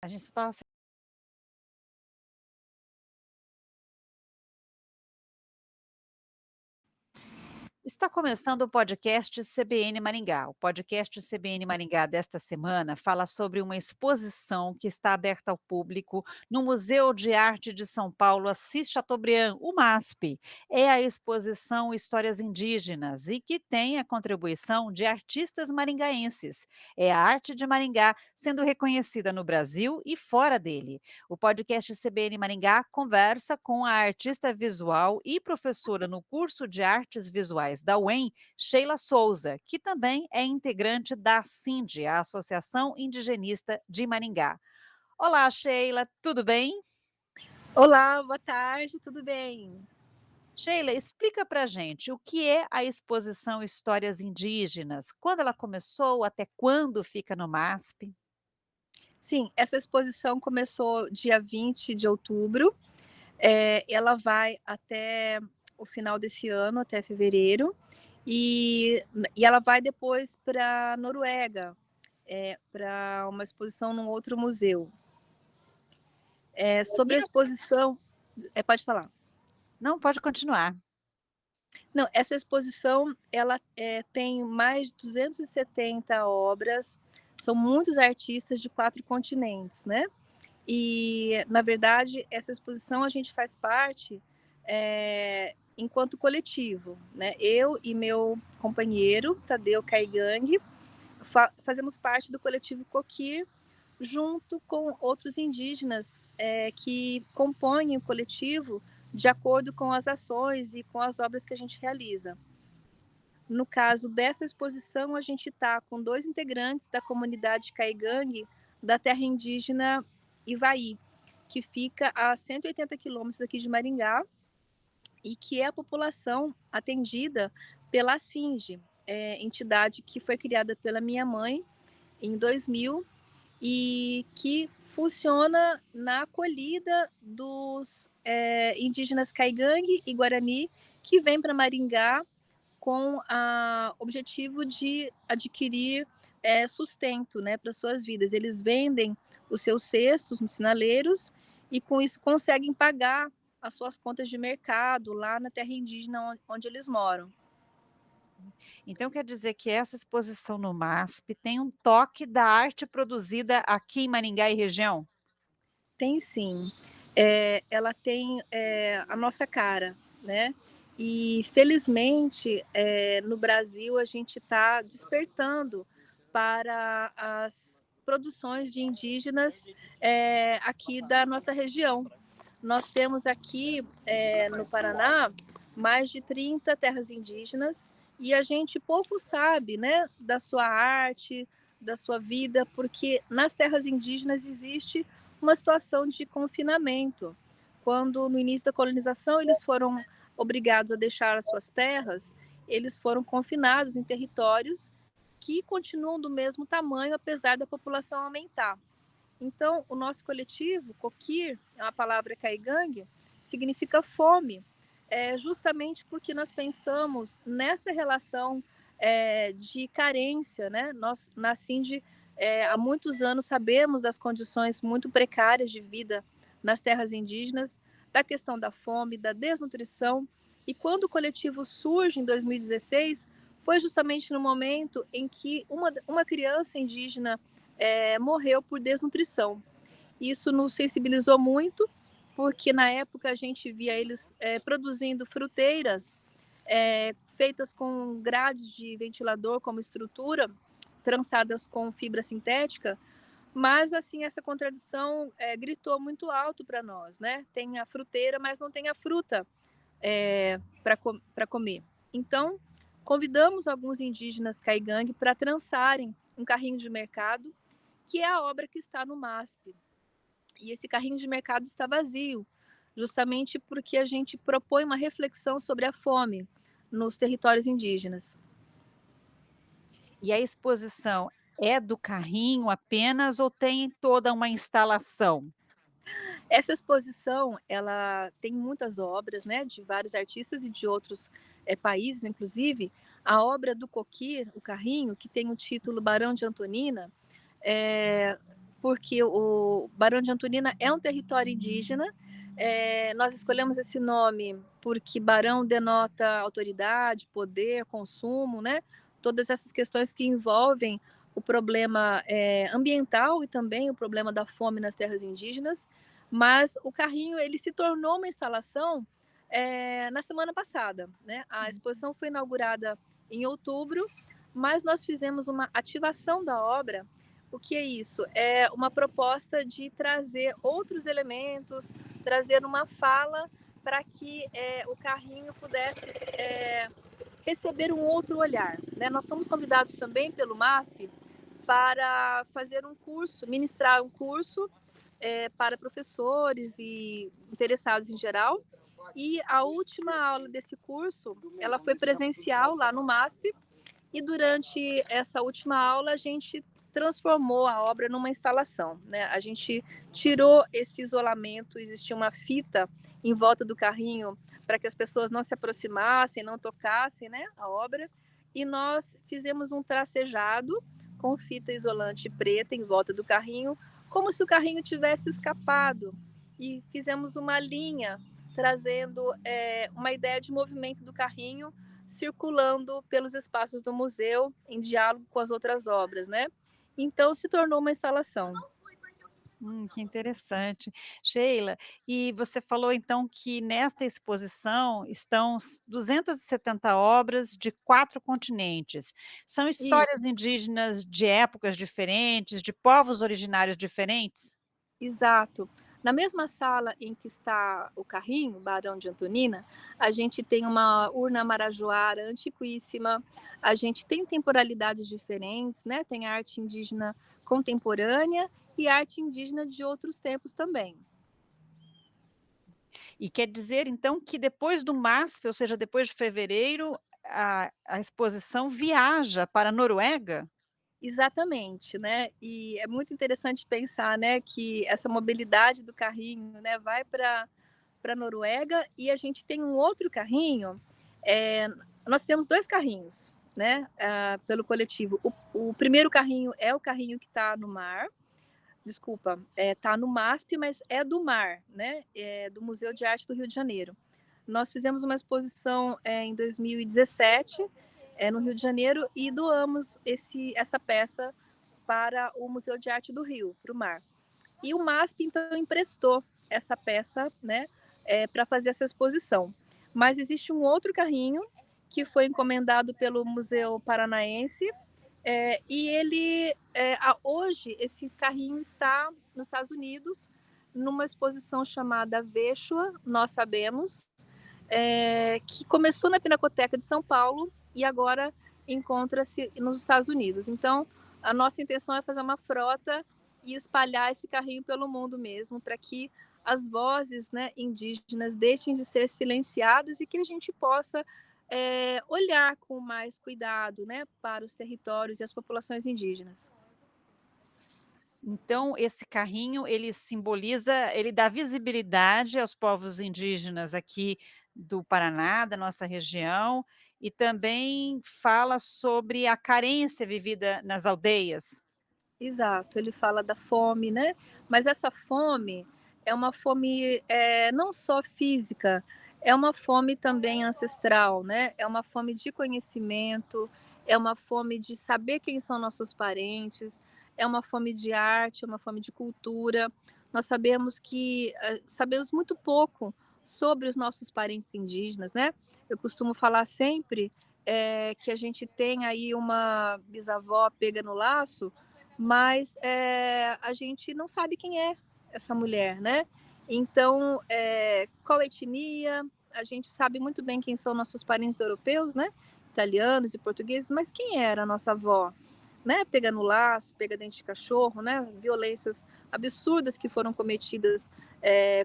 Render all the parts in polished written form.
A gente só estava. Está começando o podcast CBN Maringá. O podcast CBN Maringá desta semana fala sobre uma exposição que está aberta ao público no Museu de Arte de São Paulo, Assis Chateaubriand, o MASP. É a exposição Histórias Indígenas e que tem a contribuição de artistas maringaenses. É a arte de Maringá sendo reconhecida no Brasil e fora dele. O podcast CBN Maringá conversa com a artista visual e professora no curso de Artes Visuais da UEM, Sheila Souza, que também é integrante da ASIND, a Associação Indigenista de Maringá. Olá, Sheila, tudo bem? Olá, boa tarde, tudo bem? Sheila, explica para gente o que é a exposição Histórias Indígenas, quando ela começou, até quando fica no MASP? Sim, essa exposição começou dia 20 de outubro, ela vai até o final desse ano, até fevereiro, e ela vai depois pra Noruega, pra uma exposição num outro museu. Sobre a exposição pode falar. Não, pode continuar. Não, essa exposição ela, tem mais de 270 obras, são muitos artistas de 4 continentes, né. E, na verdade, essa exposição a gente faz parte, enquanto coletivo, né. Eu e meu companheiro, Tadeu Caigangue, fazemos parte do coletivo Coquir, junto com outros indígenas, que compõem o coletivo de acordo com as ações e com as obras que a gente realiza. No caso dessa exposição, a gente está com 2 integrantes da comunidade Caigangue da terra indígena Ivaí, que fica a 180 quilômetros aqui de Maringá e que é a população atendida pela SINGE, entidade que foi criada pela minha mãe em 2000 e que funciona na acolhida dos indígenas Caigangue e Guarani que vêm para Maringá com o objetivo de adquirir sustento, né, para suas vidas. Eles vendem os seus cestos nos sinaleiros e com isso conseguem pagar as suas contas de mercado lá na terra indígena onde eles moram. Então quer dizer que essa exposição no MASP tem um toque da arte produzida aqui em Maringá e região? Tem sim. Ela tem, a nossa cara, né. E felizmente, no Brasil a gente está despertando para as produções de indígenas, aqui da nossa região. Nós temos aqui, no Paraná, mais de 30 terras indígenas e a gente pouco sabe, né, da sua arte, da sua vida, porque nas terras indígenas existe uma situação de confinamento. Quando no início da colonização eles foram obrigados a deixar as suas terras, eles foram confinados em territórios que continuam do mesmo tamanho apesar da população aumentar. Então, o nosso coletivo, Coquir, é uma palavra caigangue, significa fome, justamente porque nós pensamos nessa relação de carência, né? Nós, na Cindy, há muitos anos sabemos das condições muito precárias de vida nas terras indígenas, da questão da fome, da desnutrição, e quando o coletivo surge em 2016, foi justamente no momento em que uma criança indígena morreu por desnutrição. Isso nos sensibilizou muito, porque na época a gente via eles produzindo fruteiras feitas com grades de ventilador como estrutura, trançadas com fibra sintética, mas assim essa contradição gritou muito alto para nós, né? Tem a fruteira, mas não tem a fruta para comer. Então, convidamos alguns indígenas caigangue para trançarem um carrinho de mercado que é a obra que está no MASP. E esse carrinho de mercado está vazio, justamente porque a gente propõe uma reflexão sobre a fome nos territórios indígenas. E a exposição é do carrinho apenas ou tem toda uma instalação? Essa exposição, ela tem muitas obras, né, de vários artistas e de outros países, inclusive a obra do Coquir, o carrinho, que tem o título Barão de Antonina, porque o Barão de Antonina é um território indígena. Nós escolhemos esse nome porque barão denota autoridade, poder, consumo, né? Todas essas questões que envolvem o problema ambiental e também o problema da fome nas terras indígenas. Mas o carrinho ele se tornou uma instalação na semana passada, né? A exposição foi inaugurada em outubro, mas nós fizemos uma ativação da obra. O que é isso? É uma proposta de trazer outros elementos, trazer uma fala para que o carrinho pudesse receber um outro olhar, né? Nós somos convidados também pelo MASP para fazer um curso, ministrar um curso para professores e interessados em geral. E a última aula desse curso, ela foi presencial lá no MASP, e durante essa última aula a gente transformou a obra numa instalação, né? A gente tirou esse isolamento, existia uma fita em volta do carrinho para que as pessoas não se aproximassem, não tocassem, né, a obra, e nós fizemos um tracejado com fita isolante preta em volta do carrinho, como se o carrinho tivesse escapado, e fizemos uma linha trazendo uma ideia de movimento do carrinho circulando pelos espaços do museu em diálogo com as outras obras, né? Então se tornou uma instalação. Que interessante. Sheila, e você falou então que nesta exposição estão 270 obras de 4 continentes. São Isso, histórias indígenas de épocas diferentes, de povos originários diferentes? exato. Na mesma sala em que está o carrinho, Barão de Antonina, a gente tem uma urna marajoara antiquíssima, a gente tem temporalidades diferentes, né? Tem arte indígena contemporânea e arte indígena de outros tempos também. E quer dizer então que depois do MASP, ou seja, depois de fevereiro, a exposição viaja para a Noruega? Exatamente, né, e é muito interessante pensar, né, que essa mobilidade do carrinho, né, vai para a Noruega, e a gente tem um outro carrinho, nós temos 2 carrinhos, né, pelo coletivo. O primeiro carrinho é o carrinho que está no mar, desculpa, tá no MASP, mas é do mar, né, é do Museu de Arte do Rio de Janeiro. Nós fizemos uma exposição em 2017, no Rio de Janeiro, e doamos essa peça para o Museu de Arte do Rio, para o mar. E o MASP, então, emprestou essa peça, né, para fazer essa exposição. Mas existe um outro carrinho que foi encomendado pelo Museu Paranaense, e ele, hoje, esse carrinho está nos Estados Unidos, numa exposição chamada Veshua, Nós Sabemos, que começou na Pinacoteca de São Paulo e agora encontra-se nos Estados Unidos. Então, a nossa intenção é fazer uma frota e espalhar esse carrinho pelo mundo mesmo, para que as vozes, né, indígenas deixem de ser silenciadas e que a gente possa olhar com mais cuidado, né, para os territórios e as populações indígenas. Então esse carrinho ele simboliza ele dá visibilidade aos povos indígenas aqui do Paraná, da nossa região, e também fala sobre a carência vivida nas aldeias. Exato, ele fala da fome, né, mas essa fome é uma fome, não só física, é uma fome também ancestral, né, é uma fome de conhecimento, é uma fome de saber quem são nossos parentes, é uma fome de arte, é uma fome de cultura. Nós sabemos que, sabemos muito pouco sobre os nossos parentes indígenas, né. Eu costumo falar sempre, que a gente tem aí uma bisavó pega no laço, mas a gente não sabe quem é essa mulher, né? Então, qual etnia? A gente sabe muito bem quem são nossos parentes europeus, né? Italianos e portugueses, mas quem era a nossa avó? Né? Pega no laço, pega dente de cachorro, né? Violências absurdas que foram cometidas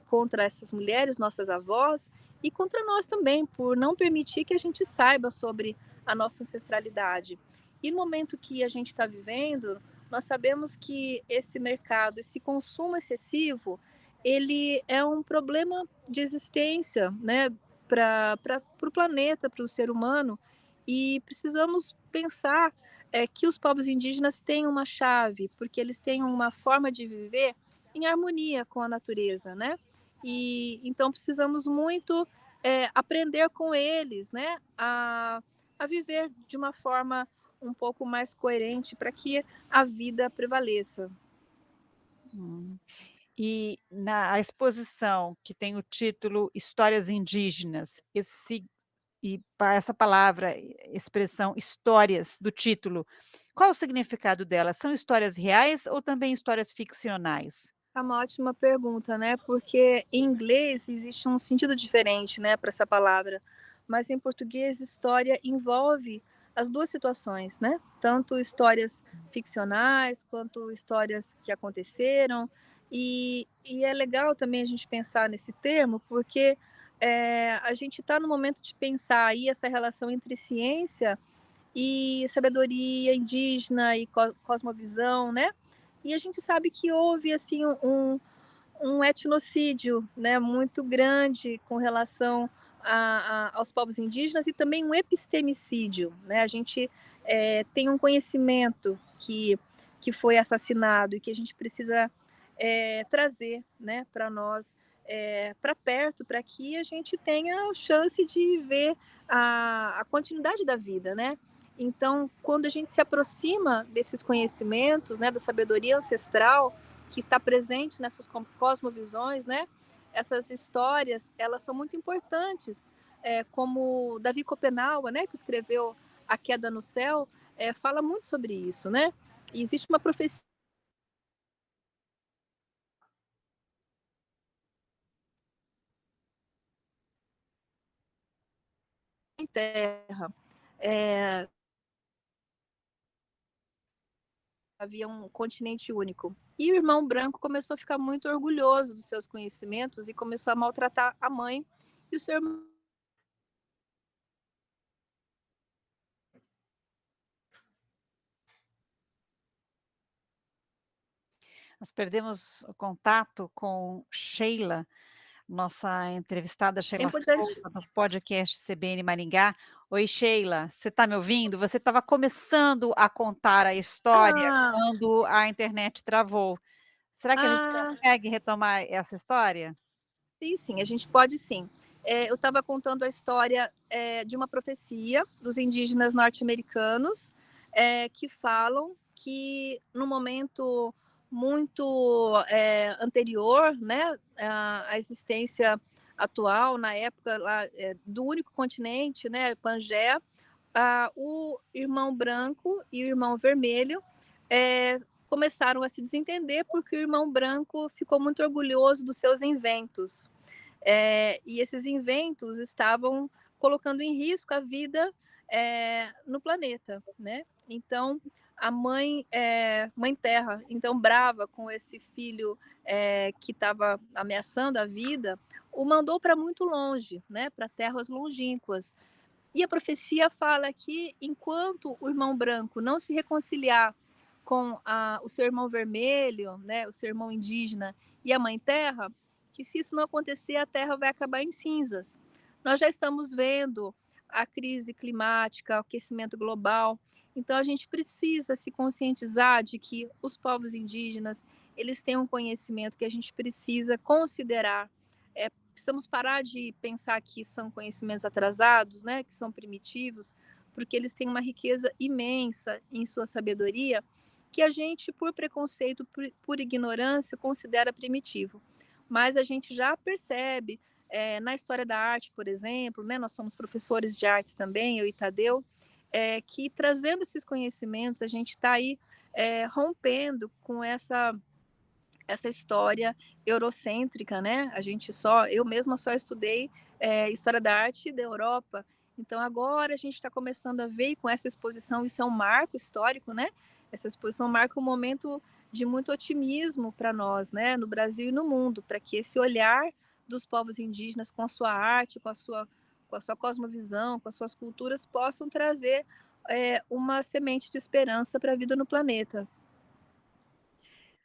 contra essas mulheres, nossas avós, e contra nós também, por não permitir que a gente saiba sobre a nossa ancestralidade. E no momento que a gente está vivendo, nós sabemos que esse mercado, esse consumo excessivo, ele é um problema de existência, né, para o planeta, para o ser humano, e precisamos pensar é que os povos indígenas têm uma chave, porque eles têm uma forma de viver em harmonia com a natureza, né. E então precisamos muito, aprender com eles, né, a viver de uma forma um pouco mais coerente para que a vida prevaleça. Hum. E na a exposição que tem o título Histórias Indígenas, essa palavra, expressão histórias do título, qual o significado delas? São histórias reais ou também histórias ficcionais? É uma ótima pergunta, né, porque em inglês existe um sentido diferente, né, para essa palavra, mas em português história envolve as 2 situações, né, tanto histórias ficcionais quanto histórias que aconteceram, e é legal também a gente pensar nesse termo, porque, a gente está no momento de pensar aí essa relação entre ciência e sabedoria indígena e cosmovisão, né. E a gente sabe que houve, assim, um etnocídio, né, muito grande com relação aos povos indígenas e também um epistemicídio, né. A gente, tem um conhecimento que foi assassinado e que a gente precisa, trazer, né, para nós, pra perto, para que a gente tenha chance de ver a continuidade da vida, né. Então, quando a gente se aproxima desses conhecimentos, né, da sabedoria ancestral, que está presente nessas cosmovisões, né? Essas histórias, elas são muito importantes, como Davi Copenaua, né, que escreveu A Queda no Céu, fala muito sobre isso, né? E existe uma profecia em terra. É, havia um continente único. E o irmão branco começou a ficar muito orgulhoso dos seus conhecimentos e começou a maltratar a mãe e o seu irmão. Nós perdemos o contato com Sheila, nossa entrevistada É Sheila importante. Souza, do podcast CBN Maringá. Oi, Sheila, você está me ouvindo? Você estava começando a contar a história Ah, quando a internet travou. Será que a gente ah, consegue retomar essa história? sim, sim, a gente pode sim. Eu estava contando a história de uma profecia dos indígenas norte-americanos que falam que no momento muito anterior, né, à existência atual, na época lá, do único continente, né, Pangeia, o irmão branco e o irmão vermelho começaram a se desentender porque o irmão branco ficou muito orgulhoso dos seus inventos. E esses inventos estavam colocando em risco a vida no planeta, né? Então a mãe, mãe Terra, então brava com esse filho que estava ameaçando a vida, o mandou para muito longe, né? Para terras longínquas. E a profecia fala que enquanto o irmão branco não se reconciliar com o seu irmão vermelho, né, o seu irmão indígena e a mãe terra, que se isso não acontecer, a terra vai acabar em cinzas. Nós já estamos vendo a crise climática, o aquecimento global, então a gente precisa se conscientizar de que os povos indígenas, eles têm um conhecimento que a gente precisa considerar. Precisamos parar de pensar que são conhecimentos atrasados, né, que são primitivos, porque eles têm uma riqueza imensa em sua sabedoria que a gente, por preconceito, por ignorância, considera primitivo. Mas a gente já percebe, na história da arte, por exemplo, né, nós somos professores de artes também, eu e Tadeu, que trazendo esses conhecimentos, a gente está aí rompendo com essa história eurocêntrica, né? Eu mesma só estudei história da arte da Europa. Então agora a gente está começando a ver e com essa exposição, isso é um marco histórico, né? Essa exposição marca um momento de muito otimismo para nós, né? No Brasil e no mundo, para que esse olhar dos povos indígenas com a sua arte, com a sua cosmovisão, com as suas culturas, possam trazer uma semente de esperança para a vida no planeta.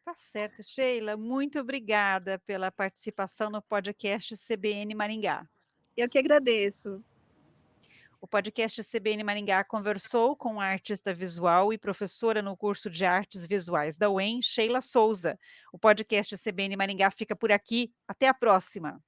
Tá certo, Sheila, muito obrigada pela participação no podcast CBN Maringá. Eu que agradeço. O podcast CBN Maringá conversou com a artista visual e professora no curso de artes visuais da UEM, Sheila Souza. O podcast CBN Maringá fica por aqui. Até a próxima.